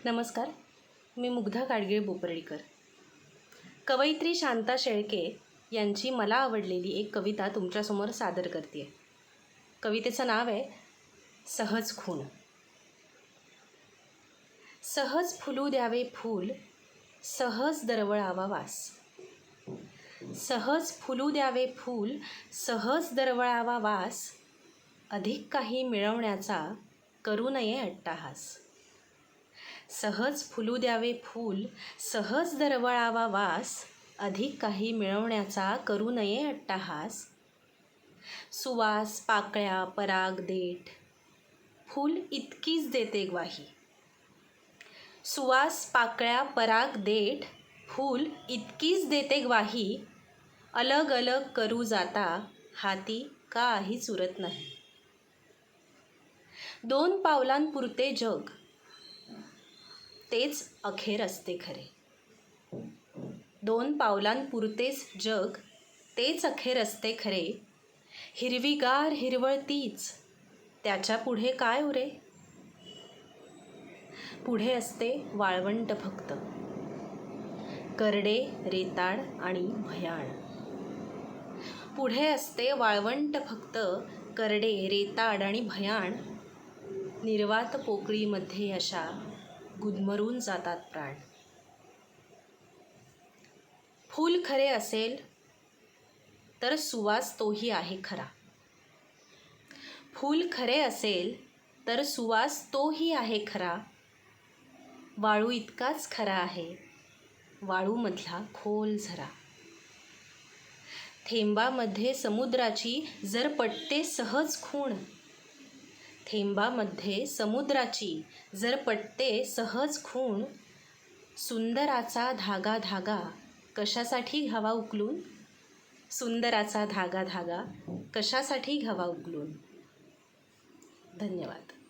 नमस्कार, मी मुग्धा गाडगीळ बोपर्डीकर. कवयित्री शांता शेळके यांची मला आवडलेली एक कविता तुमच्यासमोर सादर करते आहे. कवितेचं नाव आहे सहज खूण. सहज फुलू द्यावे फूल, सहज दरवळावा वास. सहज फुलू द्यावे फूल, सहज दरवळावा वास. अधिक काही मिळवण्याचा करू नये अट्टाहास. सहज फुलू द्यावे फूल, सहज दरवळावा वास. अधिक काही मिळवण्याचा करू नये अट्टाहास. सुवास पाकळ्या पराग देठ, फूल इतकीच देते ग्वाही. सुवास पाकळ्या पराग देठ, फूल इतकीच देते ग्वाही. अलग अलग करू जाता, हाती काहीच उरत नाही. दोन पावलांपुरते जग, तेच अखेर असते खरे. दोन पावलांपुरतेच जग, तेच अखेर असते खरे. हिरवीगार हिरवळ तीच, त्याच्या पुढे काय उरे. पुढे असते वाळवंट फक्त, करडे रेताड आणि भयाण. पुढे असते वाळवंट फक्त, करडे रेताड आणि भयाण. निर्वात पोकळीमध्ये अशा गुदमरून जातात प्राण. फूल खरे असेल तर सुवास तोही आहे खरा. फूल खरे असेल तर सुवास तोही आहे खरा. वाळू इतकाच खरा आहे, वाळूमधला खोल झरा. थेंबामध्ये समुद्राची जर पटते सहज खूण. थेंबामध्ये समुद्राची जर पटते सहज खूण. सुंदराचा धागा धागा कशासाठी घ्यावा उकलून. सुंदराचा धागा धागा कशासाठी घ्यावा उकलून. धन्यवाद.